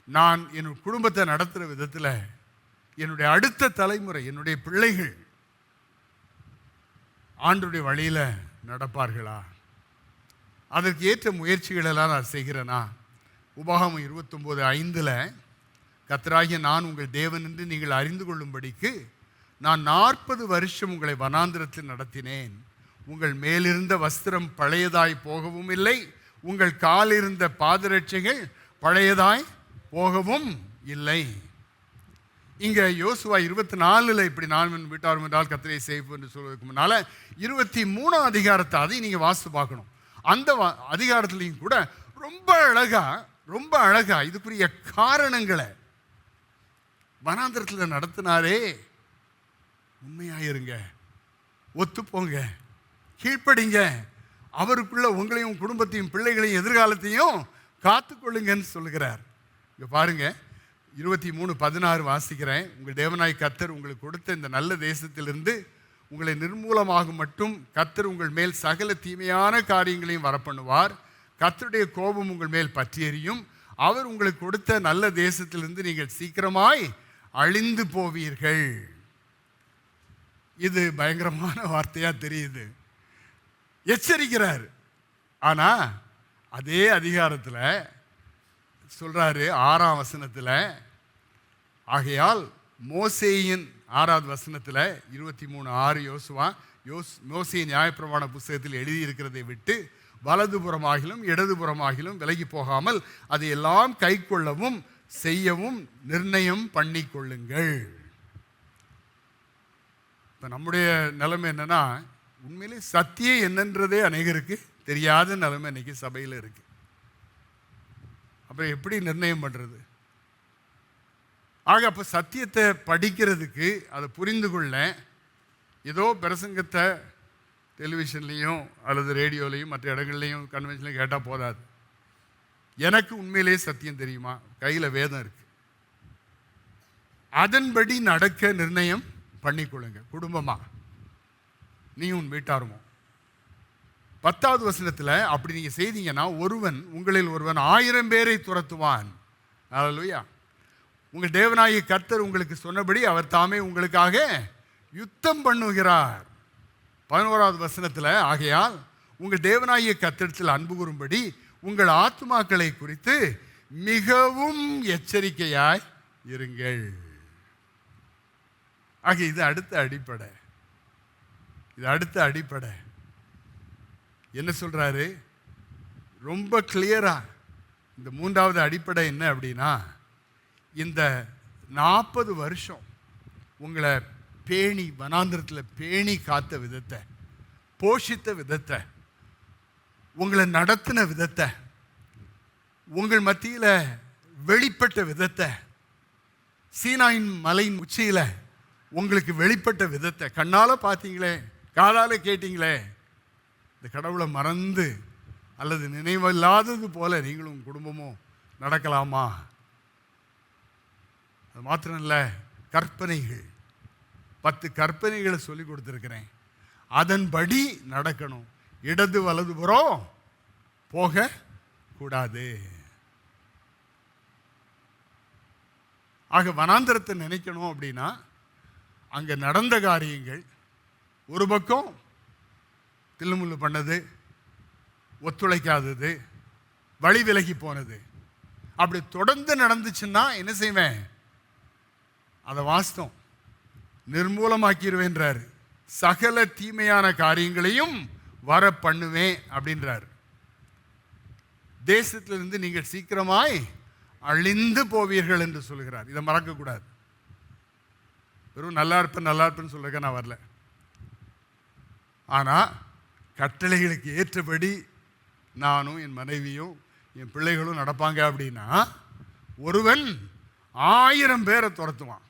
நான் என் குடும்பத்தை நடத்துகிற விதத்தில் என்னுடைய அடுத்த தலைமுறை, என்னுடைய பிள்ளைகள் ஆண்டவருடைய வழியில் நடப்பார்களா? அதற்கு ஏற்ற முயற்சிகளெல்லாம் நான் செய்கிறேனா? உபாகமம் 29:5 கர்த்தராகிய நான் உங்கள் தேவன் என்று நீங்கள் அறிந்து கொள்ளும்படிக்கு நான் 40 வருஷம் உங்களை வனாந்திரத்தில் நடத்தினேன். உங்கள் மேலிருந்த வஸ்திரம் பழையதாய் போகவும் இல்லை, உங்கள் காலிருந்த பாதரட்சைகள் பழையதாய் போகவும் இல்லை. இங்கே யோசுவா 24 இப்படி நான் வீட்டாரும் என்றால் கர்த்தரை சேவிப்போம் என்று சொல்வதற்கு முன்னால் 23 அதிகாரத்தை அதையும் நீங்கள் வாசித்து பார்க்கணும். அந்த அதிகாரத்துலையும் கூட ரொம்ப அழகாக ரொம்ப அழகா இதுக்குரிய காரணங்களை வனாந்திரத்தில் நடத்தினாரே. உண்மையாயிருங்க, ஒத்துப்போங்க, கீழ்ப்படிங்க, அவருக்குள்ள உங்களையும் குடும்பத்தையும் பிள்ளைகளையும் எதிர்காலத்தையும் காத்துக்கொள்ளுங்கன்னு சொல்லுகிறார். இங்க பாருங்க, 23:16 வாசிக்கிறேன். உங்கள் தேவனாய் கர்த்தர் உங்களுக்கு கொடுத்த இந்த நல்ல தேசத்திலிருந்து உங்களை நிர்மூலமாக மட்டும் கர்த்தர் உங்கள் மேல் சகல தீமையான காரியங்களையும் வரப்பண்ணுவார். கர்த்தருடைய கோபம் உங்கள் மேல் பற்றி எரியும். அவர் உங்களுக்கு கொடுத்த நல்ல தேசத்திலிருந்து நீங்கள் சீக்கிரமாய் அழிந்து போவீர்கள். இது பயங்கரமான வார்த்தையா தெரியுது. எச்சரிக்கிறார். ஆனா அதே அதிகாரத்தில் சொல்றாரு 6ஆம் வசனத்தில், ஆகையால் மோசேயின் 6வது வசனத்தில் 23:6 யோசுவா மோசேயின் நியாயப்பிரமாண புஸ்தகத்தில் எழுதியிருக்கிறதை விட்டு வலதுபுறமாகிலும் இடதுபுறமாகிலும் விலகி போகாமல் அதையெல்லாம் கை கொள்ளவும் செய்யவும் நிர்ணயம் பண்ணி கொள்ளுங்கள். இப்போ நம்முடைய நிலைமை என்னன்னா, உண்மையிலே சத்தியம் என்னன்றதே அநேகருக்கு தெரியாத நிலைமை இன்னைக்கு சபையில் இருக்கு. அப்புறம் எப்படி நிர்ணயம் பண்ணுறது? ஆக அப்போ சத்தியத்தை படிக்கிறதுக்கு, அதை புரிந்து கொள்ள, ஏதோ பிரசங்கத்தை டெலிவிஷன்லேயும் அல்லது ரேடியோலையும் மற்ற இடங்கள்லையும் கன்வென்ஷன்லையும் கேட்டால் போதாது. எனக்கு உண்மையிலே சத்தியம் தெரியுமா? கையில் வேதம் இருக்கு, அதன்படி நடக்க நிர்ணயம் பண்ணிக்கொள்ளுங்க. குடும்பமா நீயும் உன் வீட்டாருமோ. 10வது வசனத்தில் அப்படி நீங்கள் செய்தீங்கன்னா ஒருவன் உங்களில் ஒருவன் 1000 பேரை துரத்துவான். அல்லேலூயா. உங்கள் தேவனாகிய கர்த்தர் உங்களுக்கு சொன்னபடி அவர் தாமே உங்களுக்காக யுத்தம் பண்ணுகிறார். 11வது வசனத்தில், ஆகையால் உங்கள் தேவனாகிய கர்த்தரிடத்தில் அன்பு கூறும்படி உங்கள் ஆத்துமாக்களை குறித்து மிகவும் எச்சரிக்கையாய் இருங்கள். ஆக இது அடுத்த அடிப்படை. இது அடுத்த அடிப்படை. என்ன சொல்றாரு? ரொம்ப கிளியரா இந்த 3வது அடிப்படை என்ன அப்படின்னா, இந்த 40 வருஷம் உங்களை பேணி வனாந்திரத்தில் பேணி காத்த விதத்தை, போஷித்த விதத்தை, உங்களை நடத்தின விதத்தை, உங்கள் மத்தியில் வெளிப்பட்ட விதத்தை, சீனாயின் மலையின் உச்சியில் உங்களுக்கு வெளிப்பட்ட விதத்தை கண்ணால் பார்த்தீங்களே, காதால் கேட்டீங்களே. இந்த கடவுளை மறந்து அல்லது நினைவில்லாதது போல நீங்களும் குடும்பமும் நடக்கலாமா? அது மாத்திரம் இல்லை, கற்பனைகள், 10 கற்பனைகளை சொல்லி கொடுத்துருக்கிறேன், அதன்படி நடக்கணும். இடது வலதுபுறம் போக கூடாது. ஆக வனாந்திரத்தை நினைக்கணும் அப்படின்னா, அங்கே நடந்த காரியங்கள் ஒரு பக்கம் தில்லுமுள்ளு பண்ணது, ஒத்துழைக்காதது, வழி விலகி போனது, அப்படி தொடர்ந்து நடந்துச்சுன்னா என்ன செய்வேன்? அதை வாஸ்தவம் நிர்மூலமாக்கிடுவேன்றார். சகல தீமையான காரியங்களையும் வர பண்ணுவேன் அப்படின்றார். தேசத்திலிருந்து நீங்கள் சீக்கிரமாய் அழிந்து போவீர்கள் என்று சொல்கிறார். இதை மறக்கக்கூடாது. வெறும் நல்லா இருப்பேன்னு சொல்லுங்க நான் வரல. ஆனால் கட்டளைகளுக்கு ஏற்றபடி நானும் என் மனைவியும் என் பிள்ளைகளும் நடப்பாங்க அப்படின்னா ஒருவன் 1000 பேரை துரத்துவான்.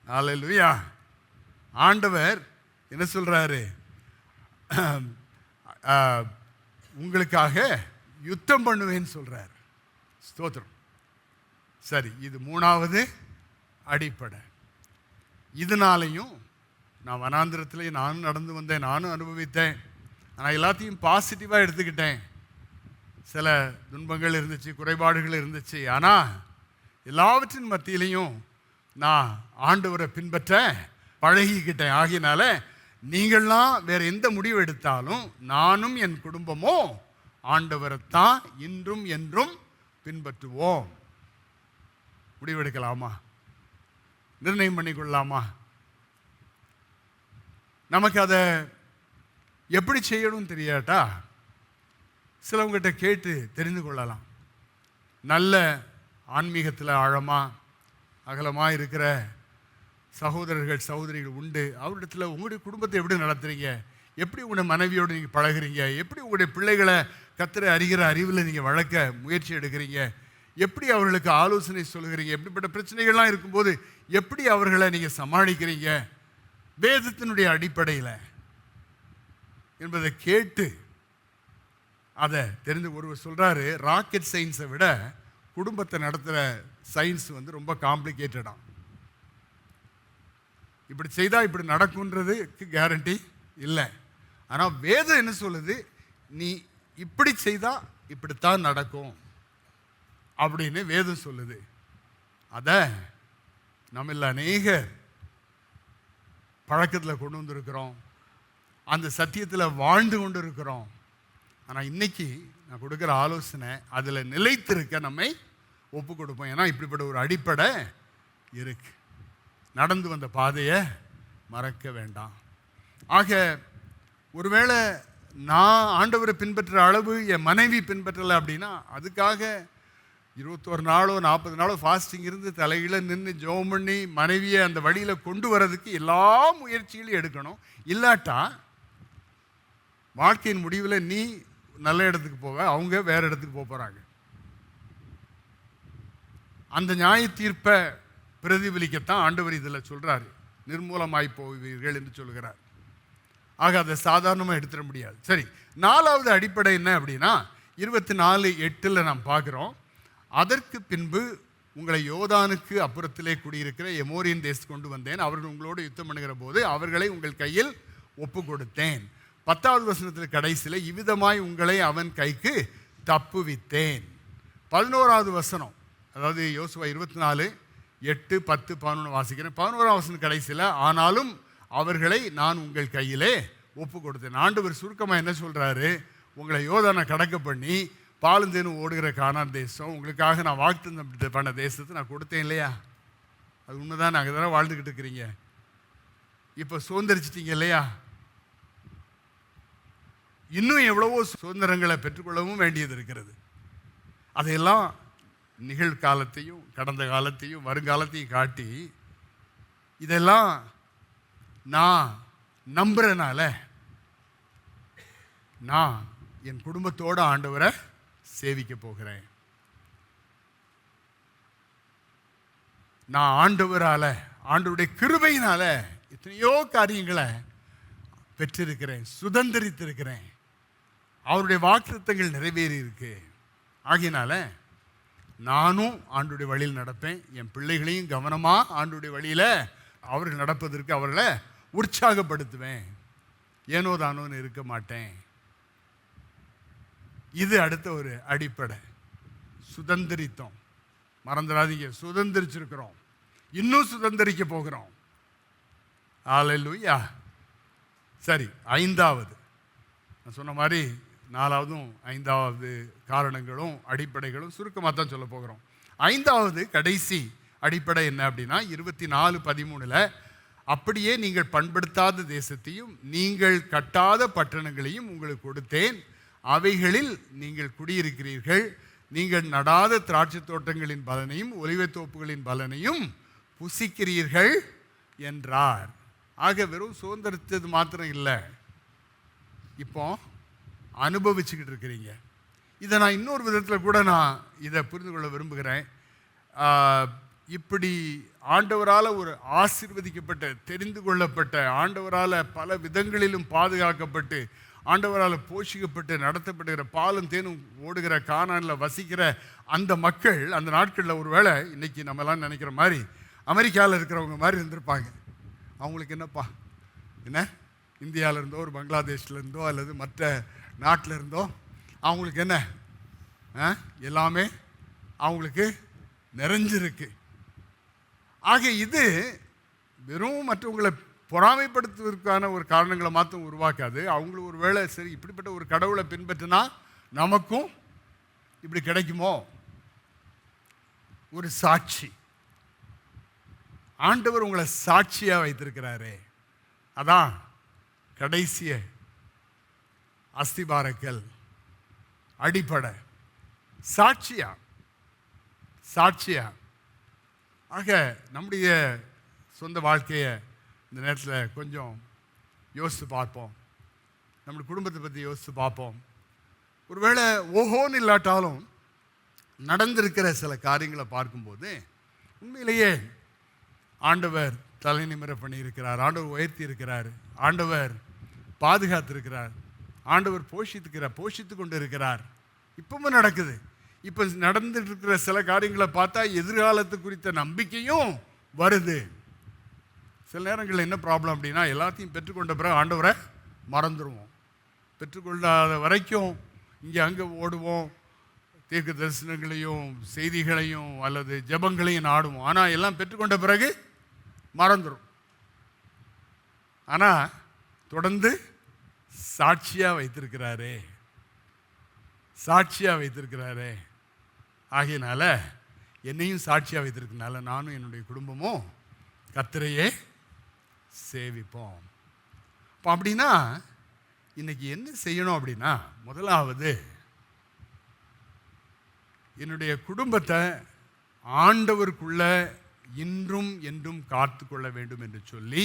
அல்லேலூயா. ஆண்டவர் என்ன சொல்றாரு? உங்களுக்காக யுத்தம் பண்ணுவேன்னு சொல்றார். ஸ்தோத்திரம். சரி, இது 3வது அடிப்படை. இதனாலையும் நான் வனாந்திரத்திலே நானும் நடந்து வந்தேன், நானும் அனுபவித்தேன். ஆனால் எல்லாத்தையும் பாசிட்டிவாக எடுத்துக்கிட்டேன். சில துன்பங்கள் இருந்துச்சு, குறைபாடுகள் இருந்துச்சு. ஆனால் எல்லாவற்றின் மத்தியிலையும் நான் ஆண்டவரை பின்பற்ற பழகிக்கிட்டேன். ஆகினால நீங்கள்லாம் வேற எந்த முடிவு எடுத்தாலும் நானும் என் குடும்பமும் ஆண்டவரைத்தான் இன்றும் என்றும் பின்பற்றுவோம். முடிவெடுக்கலாமா? நிர்ணயம் பண்ணிக்கொள்ளலாமா? நமக்கு அதை எப்படி செய்யணும்னு தெரியாட்டா சிலவங்கிட்ட கேட்டு தெரிந்து கொள்ளலாம். நல்ல ஆன்மீகத்தில் ஆழமாக அகலமாக இருக்கிற சகோதரர்கள் சகோதரிகள் உண்டு. அவரிடத்தில் உங்களுடைய குடும்பத்தை எப்படி நடத்துகிறீங்க, எப்படி உங்களுடைய மனைவியோடு நீங்கள் பழகிறீங்க, எப்படி உங்களுடைய பிள்ளைகளை கர்த்தரை அறிகிற அறிவில் நீங்கள் வளர்க்க முயற்சி எடுக்கிறீங்க? எப்படி அவர்களுக்கு ஆலோசனை சொல்கிறீங்க? எப்படிப்பட்ட பிரச்சனைகள்லாம் இருக்கும்போது எப்படி அவர்களை நீங்கள் சமாளிக்கிறீங்க வேதத்தினுடைய அடிப்படையில் என்பதை கேட்டு அதை தெரிந்து ஒருவர் சொல்கிறாரு, ராக்கெட் சயின்ஸை விட குடும்பத்தை நடத்துகிற சயின்ஸ் ரொம்ப காம்ப்ளிகேட்டடாக. இப்படி செய்தால் இப்படி நடக்குன்றதுக்கு கேரண்டி இல்லை. ஆனால் வேதம் என்ன சொல்லுது? நீ இப்படி செய்தால் இப்படித்தான் நடக்கும் அப்படின்னு வேதம் சொல்லுது. அதை நம்ம அநேக பழக்கத்தில் கொண்டு வந்திருக்கிறோம், அந்த சத்தியத்தில் வாழ்ந்து கொண்டு இருக்கிறோம். ஆனால் இன்னைக்கு நான் கொடுக்குற ஆலோசனை அதில் நிலைத்திருக்க நம்மை ஒப்பு கொடுப்போம். ஏன்னா இப்படிப்பட்ட ஒரு அடிப்படை இருக்கு. நடந்து வந்த பாதையை மறக்க வேண்டாம். ஆக ஒருவேளை நான் ஆண்டவரை பின்பற்றுற அளவு என் மனைவி பின்பற்றலை அப்படின்னா அதுக்காக 21 நாளோ 40 நாளோ ஃபாஸ்டிங் இருந்து தலையில நின்று ஜெபம் பண்ணி மனைவியை அந்த வழியில் கொண்டு வரதுக்கு எல்லா முயற்சிகளையும் எடுக்கணும். இல்லாட்டா வாழ்க்கையின் முடிவில் நீ நல்ல இடத்துக்கு போவ, அவங்க வேற இடத்துக்கு போகிறாங்க. அந்த நியாய தீர்ப்பை பிரதிபலிக்கத்தான் ஆண்டவர் இதில் சொல்கிறாரு, நிர்மூலமாய் போவீர்கள் என்று சொல்கிறார். ஆக அதை சாதாரணமாக எடுத்துட முடியாது. சரி, 4வது அடிப்படை என்ன அப்படின்னா 24:8 நாம் பார்க்குறோம். அதற்கு பின்பு உங்களை யோர்தானுக்கு அப்புறத்திலே குடியிருக்கிற எமோரியன் தேசத்துக்கு கொண்டு வந்தேன். அவர்கள் உங்களோடு யுத்தம் பண்ணுகிற போது அவர்களை உங்கள் கையில் ஒப்பு கொடுத்தேன். 10வது வசனத்தில் கடைசியில் இவ்விதமாய் உங்களை அவன் கைக்கு தப்புவித்தேன். 11வது வசனம், அதாவது யோசுவா 24:8, 10, 11 வாசிக்கிறேன். 11வது வசனம் கடைசியில் ஆனாலும் அவர்களை நான் உங்கள் கையிலே ஒப்பு கொடுத்தேன். ஆண்டவர் சுருக்கமாக என்ன சொல்கிறாரு? உங்களை யோர்தானை கடக்க பண்ணி பாலுந்தேனும் ஓடுகிற கானான் தேசம், உங்களுக்காக நான் வாக்குத்தத்தம் பண்ண தேசத்தை நான் கொடுத்தேன் இல்லையா? அது உண்மைதான். அங்கே தானே வாழ்ந்துக்கிட்டு இருக்கிறீங்க. இப்போ சுதந்திரிச்சிட்டீங்க இல்லையா? இன்னும் எவ்வளவோ சுதந்திரங்களை பெற்றுக்கொள்ளவும் வேண்டியது இருக்கிறது. அதையெல்லாம் நிகழ்காலத்தையும் கடந்த காலத்தையும் வருங்காலத்தையும் காட்டி இதெல்லாம் நான் நம்புறனால நான் என் குடும்பத்தோட ஆண்டவரை சேவிக்க போகிறேன். நான் ஆண்டவரால, ஆண்டவருடைய கிருபையினால எத்தனையோ காரியங்களை பெற்றிருக்கிறேன், சுதந்திரித்திருக்கிறேன். அவருடைய வாக்குத்தத்தங்கள் நிறைவேறி இருக்கு. ஆகையினால நானும் ஆண்டவருடைய வழியில் நடப்பேன். என் பிள்ளைகளையும் கவனமாக ஆண்டவருடைய வழியில் அவர்கள் நடப்பதற்கு அவர்களை உற்சாகப்படுத்துவேன். ஏனோ தானோன்னு இருக்க மாட்டேன். இது அடுத்த ஒரு அடிப்படை. சுதந்திரித்தோம், மறந்துடாதீங்க. சுதந்திரிச்சிருக்கிறோம், இன்னும் சுதந்திரிக்க போகிறோம். அல்லேலூயா. சரி, 5வது நான் சொன்ன மாதிரி 4வதும் 5வது காரணங்களும் அடிப்படைகளும் சுருக்கமாக தான் சொல்ல போகிறோம். 5வது கடைசி அடிப்படை என்ன அப்படின்னா 24:13 அப்படியே நீங்கள் பண்படுத்தாத தேசத்தையும் நீங்கள் கட்டாத பட்டணங்களையும் உங்களுக்கு கொடுத்தேன். அவைகளில் நீங்கள் குடியிருக்கிறீர்கள். நீங்கள் நடாத திராட்சை தோட்டங்களின் பலனையும் ஒலிவத் தோப்புகளின் பலனையும் புசிக்கிறீர்கள் என்றார். ஆக வெறும் சுதந்திரத்தது மாத்திரம் இல்லை, இப்போ அனுபவிச்சுக்கிட்டு இருக்கிறீங்க. இதை நான் இன்னொரு விதத்தில் கூட நான் இதை புரிந்து கொள்ள விரும்புகிறேன். இப்படி ஆண்டவரால் ஒரு ஆசீர்வதிக்கப்பட்ட, தெரிந்து கொள்ளப்பட்ட, ஆண்டவரால் பல விதங்களிலும் பாதுகாக்கப்பட்டு, ஆண்டவரால் போஷிக்கப்பட்டு நடத்தப்படுகிற பாலும் தேனும் ஓடுகிற கானானில் வசிக்கிற அந்த மக்கள் அந்த நாட்களில் ஒரு வேளை இன்றைக்கி நம்மலாம் நினைக்கிற மாதிரி அமெரிக்காவில் இருக்கிறவங்க மாதிரி இருந்திருப்பாங்க. அவங்களுக்கு என்னப்பா என்ன, இந்தியாவில் இருந்தோ ஒரு பங்களாதேஷில் இருந்தோ அல்லது மற்ற நாட்டில் இருந்தோ அவங்களுக்கு என்ன எல்லாமே அவங்களுக்கு நிறைஞ்சிருக்கு. ஆக இது வெறும் மற்றவங்களை பொறாமைப்படுத்துவதற்கான ஒரு காரணங்களை மாற்றம் உருவாக்காது. அவங்களுக்கு ஒரு வேளை சரி இப்படிப்பட்ட ஒரு கடவுளை பின்பற்றினா நமக்கும் இப்படி கிடைக்குமோ, ஒரு சாட்சி. ஆண்டவர் உங்களை சாட்சியாக வைத்திருக்கிறாரே, அதான் கடைசிய அஸ்திபாரக்கல், அடிப்படை. சாட்சியா சாட்சியா. ஆக நம்முடைய சொந்த வாழ்க்கையை இந்த நேரத்தில் கொஞ்சம் யோசித்து பார்ப்போம். நம்முடைய குடும்பத்தை பற்றி யோசித்து பார்ப்போம். ஒருவேளை ஓஹோன்னு இல்லாட்டாலும் நடந்திருக்கிற சில காரியங்களை பார்க்கும்போது உண்மையிலேயே ஆண்டவர் தலை நிமிர பண்ணியிருக்கிறார், ஆண்டவர் உயர்த்தி இருக்கிறார், ஆண்டவர் பாதுகாத்திருக்கிறார், ஆண்டவர் போஷித்து கொண்டு இருக்கிறார். இப்பவும் நடக்குது. இப்போ நடந்துட்டு இருக்கிற சில காரியங்களை பார்த்தா எதிர்காலத்து குறித்த நம்பிக்கையும் வருது. சில நேரங்களில் என்ன ப்ராப்ளம் அப்படின்னா, எல்லாத்தையும் பெற்றுக்கொண்ட பிறகு ஆண்டவரை மறந்துடுவோம். பெற்றுக்கொள்ளாத வரைக்கும் இங்கே அங்கே ஓடுவோம், தீர்க்க தரிசனங்களையும் செய்திகளையும் அல்லது ஜெபங்களையும் நாடுவோம். ஆனால் எல்லாம் பெற்றுக்கொண்ட பிறகு மறந்துடும். ஆனால் தொடர்ந்து சாட்சியாக வைத்திருக்கிறாரே. ஆகையினால என்னையும் சாட்சியாக வைத்திருக்கனால நானும் என்னுடைய குடும்பமும் கர்த்தரையே சேவிப்போம். இப்போ அப்படின்னா இன்னைக்கு என்ன செய்யணும் அப்படின்னா, முதலாவது என்னுடைய குடும்பத்தை ஆண்டவருக்குள்ள இன்றும் என்றும் காத்து கொள்ள வேண்டும் என்று சொல்லி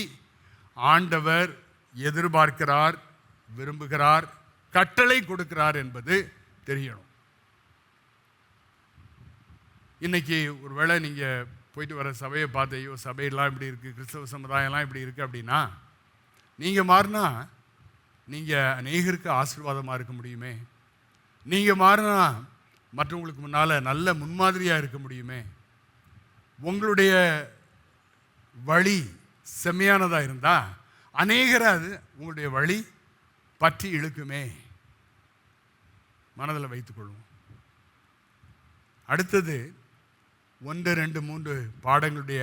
ஆண்டவர் எதிர்பார்க்கிறார், விரும்புகிறார், கட்டளை கொடுக்கிறார் என்பது தெரியணும். இன்னைக்கு ஒருவேளை நீங்கள் போயிட்டு வர சபையை பார்த்து, ஐயோ சபையெல்லாம் இப்படி இருக்குது, கிறிஸ்தவ சமுதாயம்லாம் இப்படி இருக்குது அப்படின்னா, நீங்கள் மாறினா நீங்கள் அநேகருக்கு ஆசீர்வாதமாக இருக்க முடியுமே. நீங்கள் மாறினா மற்றவங்களுக்கு முன்னால் நல்ல முன்மாதிரியாக இருக்க முடியுமே. உங்களுடைய வழி செம்மையானதாக இருந்தால் அநேகரை அது உங்களுடைய வழி பற்றி இழுக்குமே. மனதில் வைத்துக்கொள்வோம். அடுத்தது 1, 2, 3 பாடங்களுடைய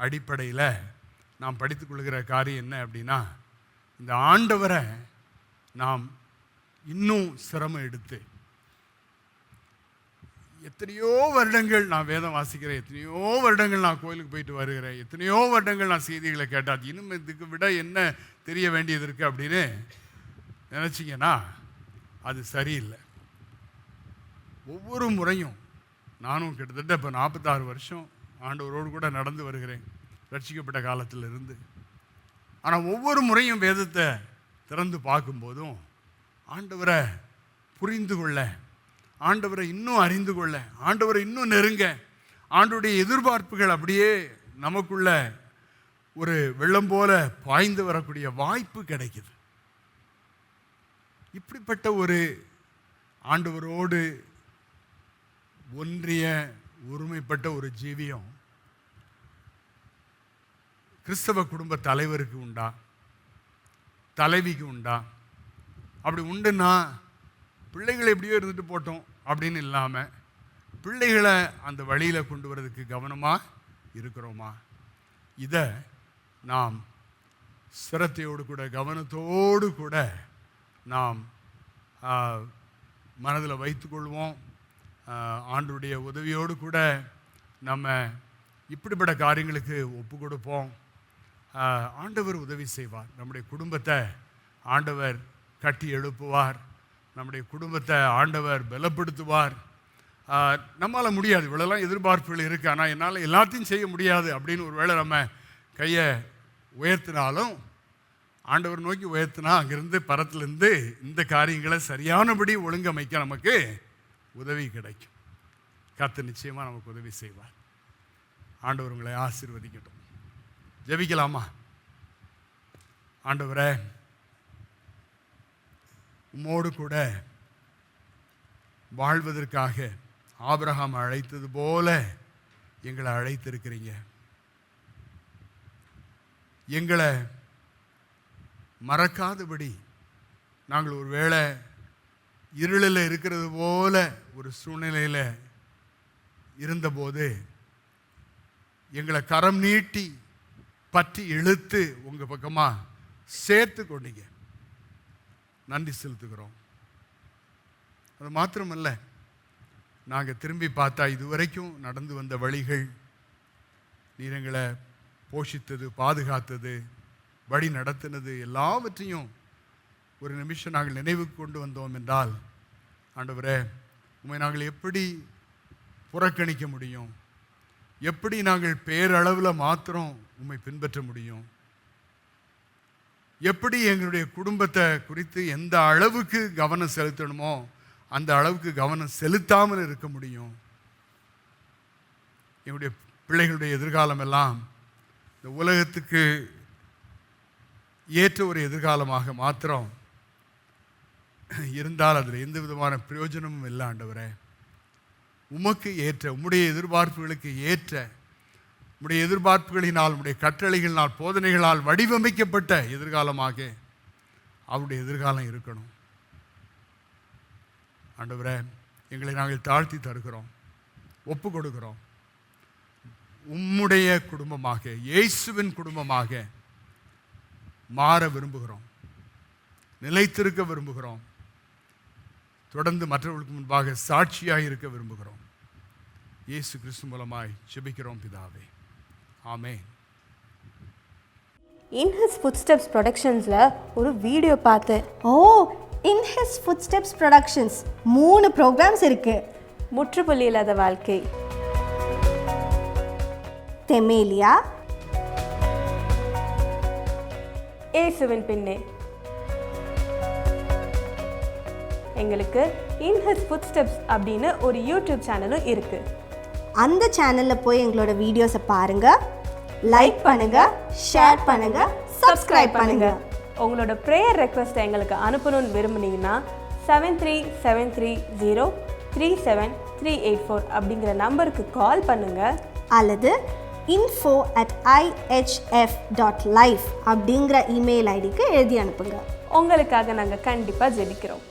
அடிப்படையில் நாம் படித்துக்கொள்கிற காரியம் என்ன அப்படின்னா, இந்த ஆண்டவரை நாம் இன்னும் சிரமம் எடுத்து, எத்தனையோ வருடங்கள் நான் வேதம் வாசிக்கிறேன், எத்தனையோ வருடங்கள் நான் கோயிலுக்கு போயிட்டு வருகிறேன், எத்தனையோ வருடங்கள் நான் செய்திகளை கேட்டால் இன்னும் இதுக்கு விட என்ன தெரிய வேண்டியது இருக்குது அப்படின்னு நினச்சிங்கன்னா அது சரியில்லை. ஒவ்வொரு முறையும் நானும் கிட்டத்தட்ட இப்போ 46 வருஷம் ஆண்டவரோடு கூட நடந்து வருகிறேன், ரட்சிக்கப்பட்ட காலத்திலிருந்து. ஆனால் ஒவ்வொரு முறையும் வேதத்தை திறந்து பார்க்கும்போதும் ஆண்டவரை புரிந்து கொள்ள, ஆண்டவரை இன்னும் அறிந்து கொள்ள, ஆண்டவரை இன்னும் நெருங்க, ஆண்டவருடைய எதிர்பார்ப்புகள் அப்படியே நமக்குள்ள ஒரு வெள்ளம் போல பாய்ந்து வரக்கூடிய வாய்ப்பு கிடைக்குது. இப்படிப்பட்ட ஒரு ஆண்டவரோடு ஒன்றிய ஒருமைப்பட்ட ஒரு ஜீவியம் கிறிஸ்தவ குடும்ப தலைவருக்கு உண்டா, தலைவிக்கு உண்டா? அப்படி உண்டுன்னா பிள்ளைகளை எப்படியோ இருந்துட்டு போட்டோம் அப்படின்னு இல்லாமல் பிள்ளைகளை அந்த வழியில் கொண்டு வரதுக்கு கவனமாக இருக்கிறோமா? இதை நாம் சிரத்தையோடு கூட கவனத்தோடு கூட நாம் மனதில் வைத்துக்கொள்வோம். ஆண்டவருடைய உதவியோடு கூட நம்ம இப்படிப்பட்ட காரியங்களுக்கு ஒப்பு கொடுப்போம். ஆண்டவர் உதவி செய்வார். நம்முடைய குடும்பத்தை ஆண்டவர் கட்டி எழுப்புவார். நம்முடைய குடும்பத்தை ஆண்டவர் பலப்படுத்துவார். நம்மளால் முடியாது, இவ்வளோலாம் எதிர்பார்ப்புகள் இருக்குது, ஆனால் என்னால் எல்லாத்தையும் செய்ய முடியாது அப்படின்னு ஒரு வேளை நம்ம கையை உயர்த்தினாலும், ஆண்டவர் நோக்கி உயர்த்தினா அங்கிருந்து பரத்திலிருந்து இந்த காரியங்களை சரியானபடி ஒழுங்கமைக்க நமக்கு உதவி கிடைக்கும். கர்த்தர் நிச்சயமாக நமக்கு உதவி செய்வார். ஆண்டவர் உங்களை ஆசீர்வதிக்கட்டும். ஜெபிக்கலாமா? ஆண்டவரே, உம்மோடு கூட வாழ்வதற்காக ஆபிரகாம் அழைத்தது போல எங்களை அழைத்திருக்கிறீங்க. எங்களை மறக்காதபடி நாங்கள் ஒரு வேளை இருளில் இருக்கிறது போல ஒரு சூழ்நிலையில் இருந்தபோது எங்களை கரம் நீட்டி பற்றி இழுத்து உங்கள் பக்கமாக சேர்த்து கொண்டீங்க. நன்றி செலுத்துகிறோம். அது மாத்திரமல்ல, நாங்கள் திரும்பி பார்த்தா இதுவரைக்கும் நடந்து வந்த வழிகள், நீர் எங்களை போஷித்தது, பாதுகாத்தது, வழி நடத்தினது எல்லாவற்றையும் ஒரு நிமிஷம் நாங்கள் நினைவுக்கு கொண்டு வந்தோம் என்றால், ஆண்டவரே, உம்மை நாங்கள் எப்படி புறக்கணிக்க முடியும்? எப்படி நாங்கள் பேரளவில் மாத்திரம் உம்மை பின்பற்ற முடியும்? எப்படி எங்களுடைய குடும்பத்தை குறித்து எந்த அளவுக்கு கவனம் செலுத்தணுமோ அந்த அளவுக்கு கவனம் செலுத்தாமல் இருக்க முடியும்? என்னுடைய பிள்ளைகளுடைய எதிர்காலம் எல்லாம் இந்த உலகத்துக்கு ஏற்ற ஒரு எதிர்காலமாக மாத்திரம் இருந்தால் அதில் எந்த விதமான பிரயோஜனமும் இல்லை ஆண்டவரே. உமக்கு ஏற்ற, உம்முடைய எதிர்பார்ப்புகளுக்கு ஏற்ற, உம்முடைய எதிர்பார்ப்புகளினால், உம்முடைய கட்டளைகளினால், போதனைகளால் வடிவமைக்கப்பட்ட எதிர்காலமாக அவருடைய எதிர்காலம் இருக்கணும். ஆண்டவரே, எங்களை நாங்கள் தாழ்த்தி தருகிறோம், ஒப்பு கொடுக்கிறோம். உம்முடைய குடும்பமாக, இயேசுவின் குடும்பமாக மாற விரும்புகிறோம், நிலைத்திருக்க விரும்புகிறோம், தொடர்ந்து மற்றவர்களுக்கு முன்பாக சாட்சியாக இருக்க விரும்புகிறோம். இயேசு கிறிஸ்து மூலமாய் ஜெபிக்கிறோம் பிதாவே, ஆமென். In His Footsteps Productionsல ஒரு வீடியோ பார்த்தேன். In His Footsteps Productions 3 programs இருக்கு. முற்றுப்புள்ளி இல்லாத வாழ்க்கை, தெமேலியா, இயேசுவின் பின்னே. எங்களுக்கு In His Footsteps அப்படின்னு ஒரு யூடியூப் சேனலும் இருக்கு. அந்த சேனல்ல போய் எங்களோட வீடியோஸை பாருங்க, லைக் பண்ணுங்க, ஷேர் பண்ணுங்க, சப்ஸ்கிரைப் பண்ணுங்க. உங்களோட ப்ரேயர் ரெக்வெஸ்ட்டை எங்களுக்கு அனுப்பணும்னு விரும்புனீங்கன்னா 73303738 அப்படிங்கிற நம்பருக்கு கால் பண்ணுங்க, அல்லது info@ihf.life அப்படிங்கிற இமெயில் ஐடிக்கு எழுதி அனுப்புங்க. உங்களுக்காக நாங்கள் கண்டிப்பாக ஜெபிக்கிறோம்.